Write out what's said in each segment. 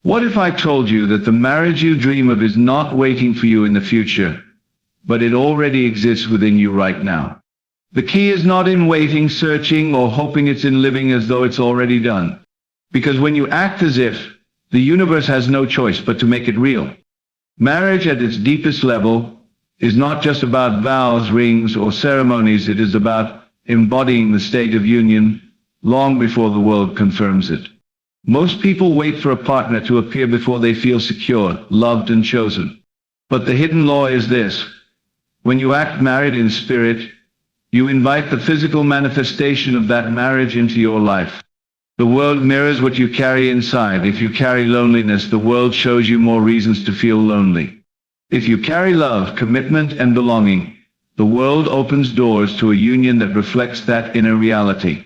What if I told you that the marriage you dream of is not waiting for you in the future, but it already exists within you right now? The key is not in waiting, searching, or hoping, it's in living as though it's already done. Because when you act as if, the universe has no choice but to make it real. Marriage at its deepest level is not just about vows, rings, or ceremonies. It is about embodying the state of union long before the world confirms it. Most people wait for a partner to appear before they feel secure, loved, and chosen. But the hidden law is this: when you act married in spirit, you invite the physical manifestation of that marriage into your life. The world mirrors what you carry inside. If you carry loneliness, the world shows you more reasons to feel lonely. If you carry love, commitment, and belonging, the world opens doors to a union that reflects that inner reality.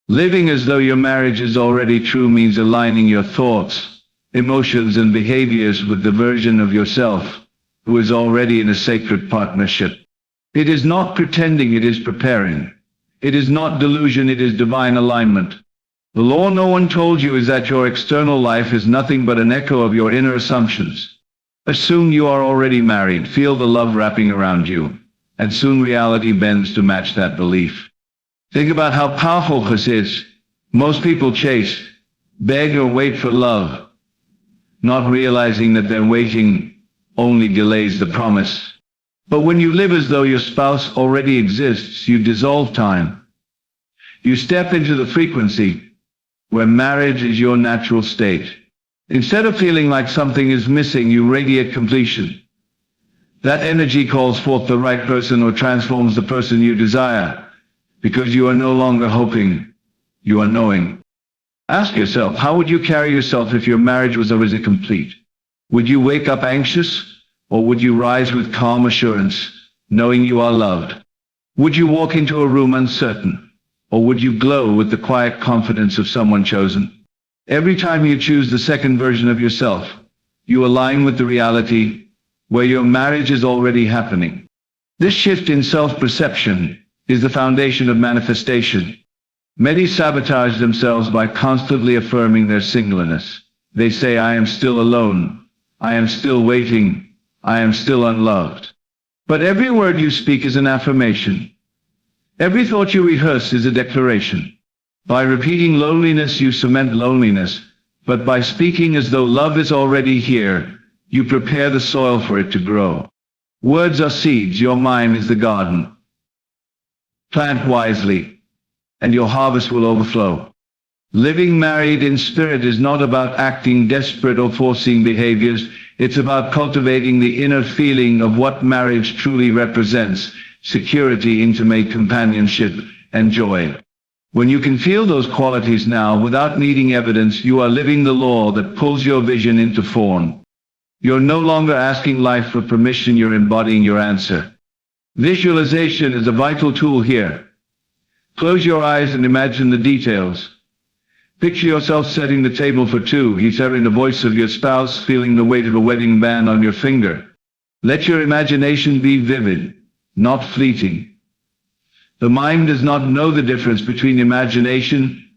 Living as though your marriage is already true means aligning your thoughts, emotions, and behaviors with the version of yourself who is already in a sacred partnership. It is not pretending, it is preparing. It is not delusion, it is divine alignment. The law no one told you is that your external life is nothing but an echo of your inner assumptions. Assume you are already married, feel the love wrapping around you, and soon reality bends to match that belief. Think about how powerful this is. Most people chase, beg, or wait for love, not realizing that their waiting only delays the promise. But when you live as though your spouse already exists, you dissolve time. You step into the frequency where marriage is your natural state. Instead of feeling like something is missing, you radiate completion. That energy calls forth the right person or transforms the person you desire. Because you are no longer hoping, you are knowing. Ask yourself, how would you carry yourself if your marriage was already complete? Would you wake up anxious, or would you rise with calm assurance, knowing you are loved? Would you walk into a room uncertain, or would you glow with the quiet confidence of someone chosen? Every time you choose the second version of yourself, you align with the reality where your marriage is already happening. This shift in self-perception is the foundation of manifestation. Many sabotage themselves by constantly affirming their singleness. They say, I am still alone, I am still waiting, I am still unloved. But every word you speak is an affirmation. Every thought you rehearse is a declaration. By repeating loneliness, you cement loneliness, but by speaking as though love is already here, you prepare the soil for it to grow. Words are seeds, your mind is the garden. Plant wisely, and your harvest will overflow. Living married in spirit is not about acting desperate or forcing behaviors. It's about cultivating the inner feeling of what marriage truly represents: security, intimate companionship, and joy. When you can feel those qualities now without needing evidence, you are living the law that pulls your vision into form. You're no longer asking life for permission, you're embodying your answer. Visualization is a vital tool here. Close your eyes and imagine the details. Picture yourself setting the table for two, hearing the voice of your spouse, feeling the weight of a wedding band on your finger. Let your imagination be vivid, not fleeting. The mind does not know the difference between imagination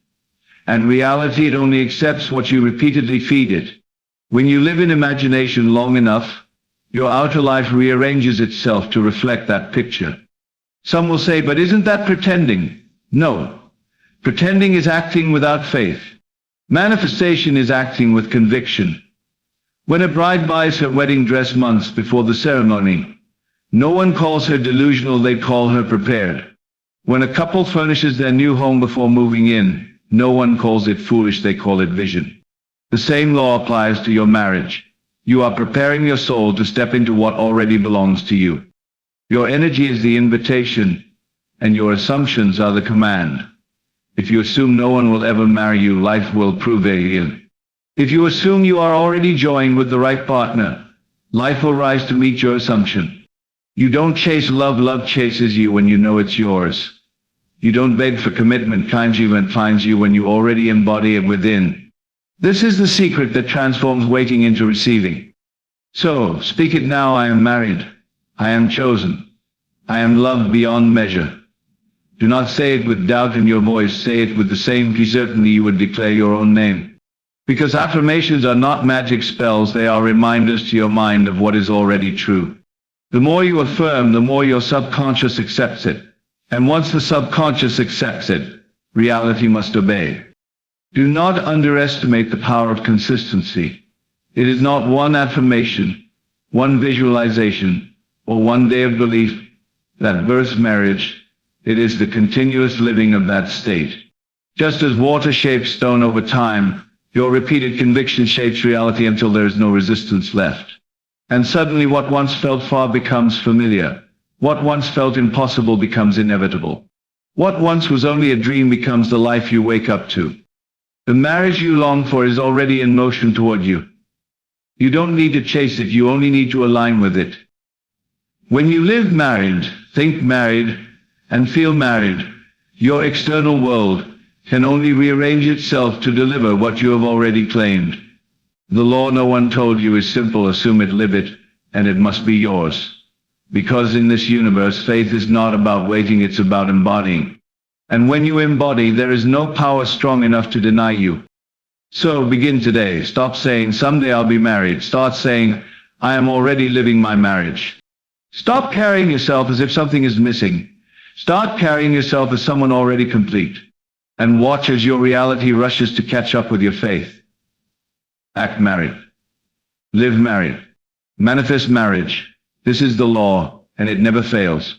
and reality. It only accepts what you repeatedly feed it. When you live in imagination long enough, your outer life rearranges itself to reflect that picture. Some will say, but isn't that pretending? No. Pretending is acting without faith. Manifestation is acting with conviction. When a bride buys her wedding dress months before the ceremony, no one calls her delusional, they call her prepared. When a couple furnishes their new home before moving in, no one calls it foolish, they call it vision. The same law applies to your marriage. You are preparing your soul to step into what already belongs to you. Your energy is the invitation, and your assumptions are the command. If you assume no one will ever marry you, life will prove alien. If you assume you are already joined with the right partner, life will rise to meet your assumption. You don't chase love, love chases you when you know it's yours. You don't beg for commitment, finds you when you already embody it within. This is the secret that transforms waiting into receiving. So, speak it now: I am married. I am chosen. I am loved beyond measure. Do not say it with doubt in your voice. Say it with the same certainty you would declare your own name. Because affirmations are not magic spells, they are reminders to your mind of what is already true. The more you affirm, the more your subconscious accepts it. And once the subconscious accepts it, reality must obey. Do not underestimate the power of consistency. It is not one affirmation, one visualization, or one day of belief that births marriage. It is the continuous living of that state. Just as water shapes stone over time, your repeated conviction shapes reality until there is no resistance left. And suddenly what once felt far becomes familiar. What once felt impossible becomes inevitable. What once was only a dream becomes the life you wake up to. The marriage you long for is already in motion toward you. You don't need to chase it, you only need to align with it. When you live married, think married, and feel married, your external world can only rearrange itself to deliver what you have already claimed. The law no one told you is simple: assume it, live it, and it must be yours. Because in this universe, faith is not about waiting, it's about embodying. And when you embody, there is no power strong enough to deny you. So begin today. Stop saying, someday I'll be married. Start saying, I am already living my marriage. Stop carrying yourself as if something is missing. Start carrying yourself as someone already complete. And watch as your reality rushes to catch up with your faith. Act married. Live married. Manifest marriage. This is the law, and it never fails.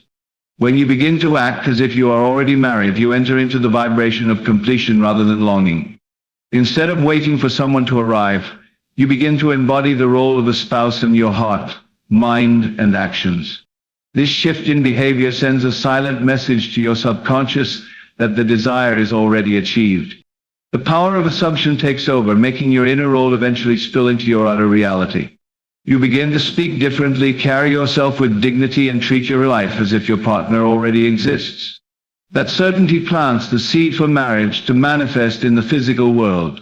When you begin to act as if you are already married, you enter into the vibration of completion rather than longing. Instead of waiting for someone to arrive, you begin to embody the role of a spouse in your heart, mind, and actions. This shift in behavior sends a silent message to your subconscious that the desire is already achieved. The power of assumption takes over, making your inner role eventually spill into your outer reality. You begin to speak differently, carry yourself with dignity, and treat your life as if your partner already exists. That certainty plants the seed for marriage to manifest in the physical world.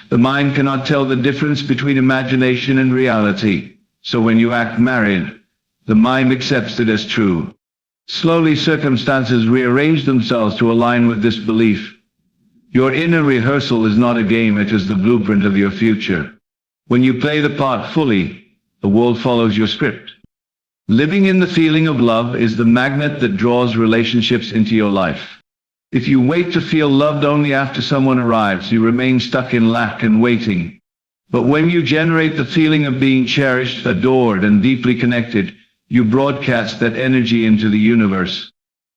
The mind cannot tell the difference between imagination and reality, so when you act married, the mind accepts it as true. Slowly, circumstances rearrange themselves to align with this belief. Your inner rehearsal is not a game, it is the blueprint of your future. When you play the part fully, the world follows your script. Living in the feeling of love is the magnet that draws relationships into your life. If you wait to feel loved only after someone arrives, you remain stuck in lack and waiting. But when you generate the feeling of being cherished, adored, and deeply connected, you broadcast that energy into the universe.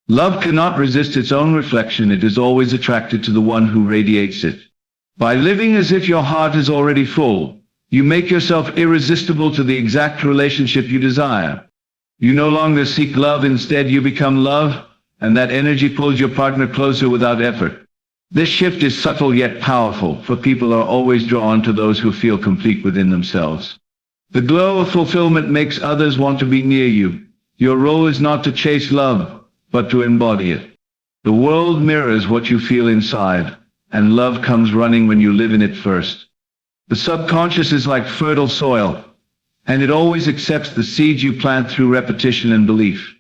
Love cannot resist its own reflection, it is always attracted to the one who radiates it. By living as if your heart is already full, you make yourself irresistible to the exact relationship you desire. You no longer seek love, instead you become love, and that energy pulls your partner closer without effort. This shift is subtle yet powerful, for people are always drawn to those who feel complete within themselves. The glow of fulfillment makes others want to be near you. Your role is not to chase love, but to embody it. The world mirrors what you feel inside, and love comes running when you live in it first. The subconscious is like fertile soil, and it always accepts the seeds you plant through repetition and belief.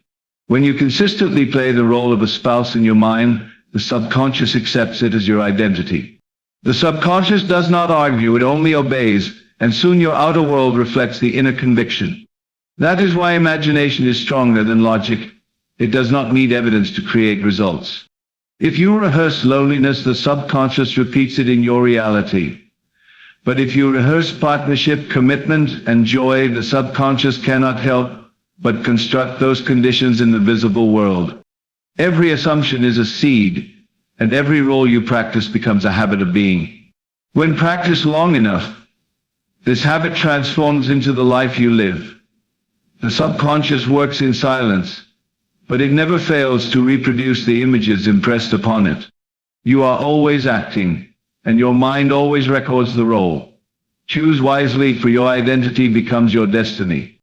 When you consistently play the role of a spouse in your mind, the subconscious accepts it as your identity. The subconscious does not argue, it only obeys, and soon your outer world reflects the inner conviction. That is why imagination is stronger than logic. It does not need evidence to create results. If you rehearse loneliness, the subconscious repeats it in your reality. But if you rehearse partnership, commitment, and joy, the subconscious cannot help but construct those conditions in the visible world. Every assumption is a seed, and every role you practice becomes a habit of being. When practiced long enough, this habit transforms into the life you live. The subconscious works in silence, but it never fails to reproduce the images impressed upon it. You are always acting, and your mind always records the role. Choose wisely, for your identity becomes your destiny.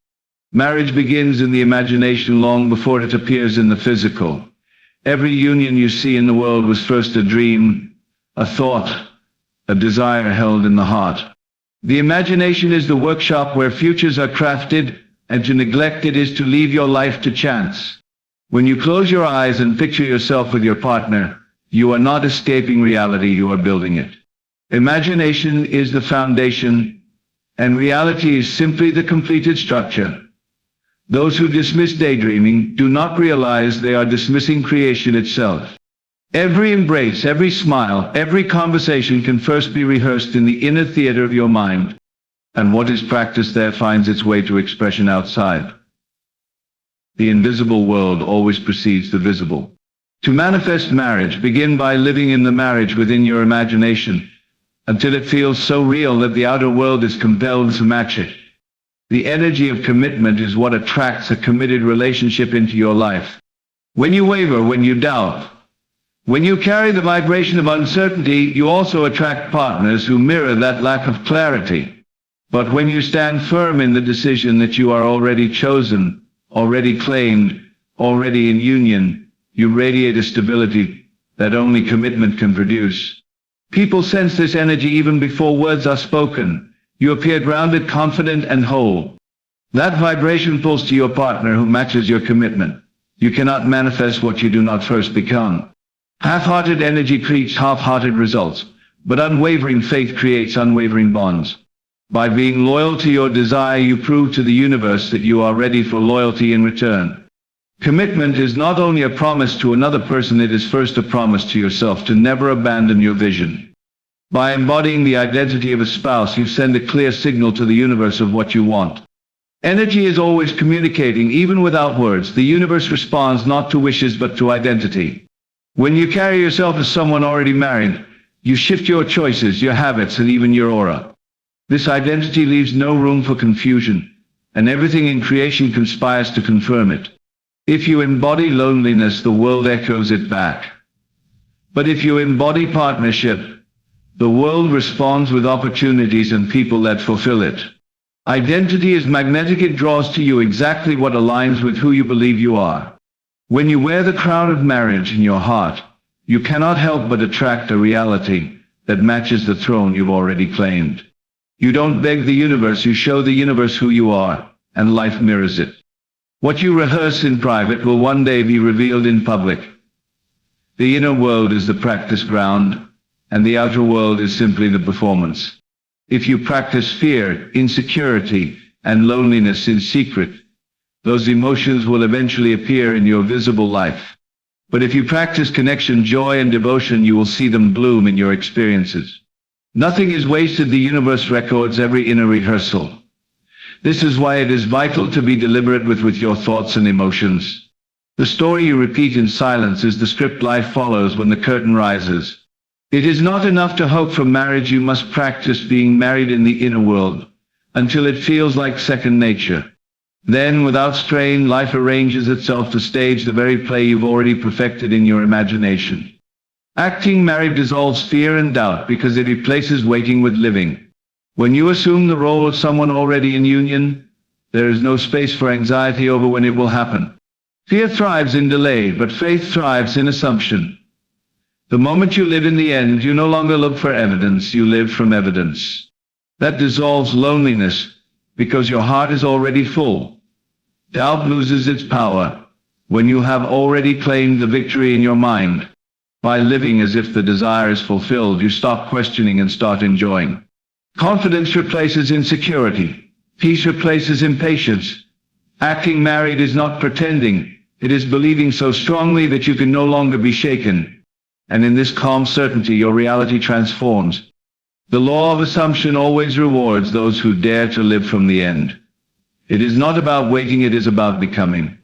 Marriage begins in the imagination long before it appears in the physical. Every union you see in the world was first a dream, a thought, a desire held in the heart. The imagination is the workshop where futures are crafted, and to neglect it is to leave your life to chance. When you close your eyes and picture yourself with your partner, you are not escaping reality, you are building it. Imagination is the foundation, and reality is simply the completed structure. Those who dismiss daydreaming do not realize they are dismissing creation itself. Every embrace, every smile, every conversation can first be rehearsed in the inner theater of your mind, and what is practiced there finds its way to expression outside. The invisible world always precedes the visible. To manifest marriage, begin by living in the marriage within your imagination, until it feels so real that the outer world is compelled to match it. The energy of commitment is what attracts a committed relationship into your life. When you waver, when you doubt, when you carry the vibration of uncertainty, you also attract partners who mirror that lack of clarity. But when you stand firm in the decision that you are already chosen, already claimed, already in union, you radiate a stability that only commitment can produce. People sense this energy even before words are spoken. You appear grounded, confident, and whole. That vibration pulls to your partner who matches your commitment. You cannot manifest what you do not first become. Half-hearted energy creates half-hearted results, but unwavering faith creates unwavering bonds. By being loyal to your desire, you prove to the universe that you are ready for loyalty in return. Commitment is not only a promise to another person, it is first a promise to yourself to never abandon your vision. By embodying the identity of a spouse, you send a clear signal to the universe of what you want. Energy is always communicating, even without words. The universe responds not to wishes but to identity. When you carry yourself as someone already married, you shift your choices, your habits, and even your aura. This identity leaves no room for confusion, and everything in creation conspires to confirm it. If you embody loneliness, the world echoes it back. But if you embody partnership, the world responds with opportunities and people that fulfill it. Identity is magnetic. It draws to you exactly what aligns with who you believe you are. When you wear the crown of marriage in your heart, you cannot help but attract a reality that matches the throne you've already claimed. You don't beg the universe, you show the universe who you are, and life mirrors it. What you rehearse in private will one day be revealed in public. The inner world is the practice ground, and the outer world is simply the performance. If you practice fear, insecurity, and loneliness in secret, those emotions will eventually appear in your visible life. But if you practice connection, joy, and devotion, you will see them bloom in your experiences. Nothing is wasted. The universe records every inner rehearsal. This is why it is vital to be deliberate with your thoughts and emotions. The story you repeat in silence is the script life follows when the curtain rises. It is not enough to hope for marriage. You must practice being married in the inner world, until it feels like second nature. Then, without strain, life arranges itself to stage the very play you've already perfected in your imagination. Acting married dissolves fear and doubt because it replaces waiting with living. When you assume the role of someone already in union, there is no space for anxiety over when it will happen. Fear thrives in delay, but faith thrives in assumption. The moment you live in the end, you no longer look for evidence, you live from evidence. That dissolves loneliness, because your heart is already full. Doubt loses its power when you have already claimed the victory in your mind. By living as if the desire is fulfilled, you stop questioning and start enjoying. Confidence replaces insecurity. Peace replaces impatience. Acting married is not pretending. It is believing so strongly that you can no longer be shaken. And in this calm certainty, your reality transforms. The law of assumption always rewards those who dare to live from the end. It is not about waiting, it is about becoming.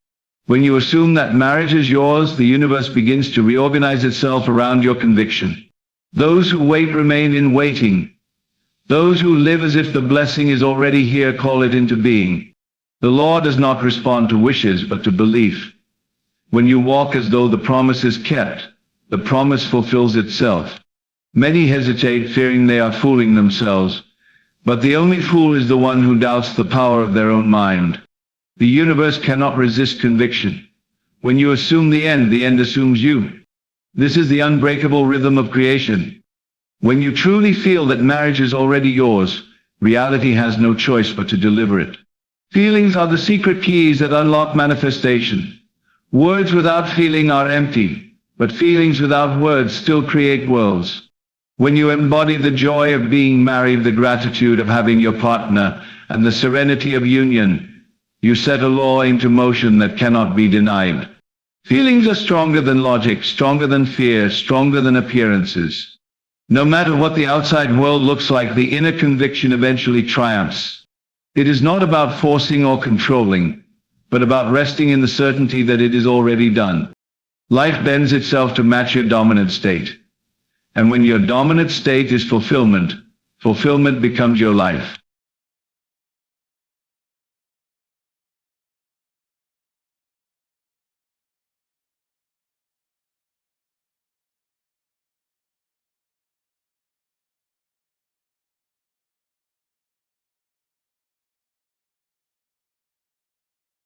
When you assume that marriage is yours, the universe begins to reorganize itself around your conviction. Those who wait remain in waiting. Those who live as if the blessing is already here call it into being. The law does not respond to wishes but to belief. When you walk as though the promise is kept, the promise fulfills itself. Many hesitate, fearing they are fooling themselves. But the only fool is the one who doubts the power of their own mind. The universe cannot resist conviction. When you assume the end assumes you. This is the unbreakable rhythm of creation. When you truly feel that marriage is already yours, reality has no choice but to deliver it. Feelings are the secret keys that unlock manifestation. Words without feeling are empty, but feelings without words still create worlds. When you embody the joy of being married, the gratitude of having your partner, and the serenity of union, you set a law into motion that cannot be denied. Feelings are stronger than logic, stronger than fear, stronger than appearances. No matter what the outside world looks like, the inner conviction eventually triumphs. It is not about forcing or controlling, but about resting in the certainty that it is already done. Life bends itself to match your dominant state. And when your dominant state is fulfillment, fulfillment becomes your life.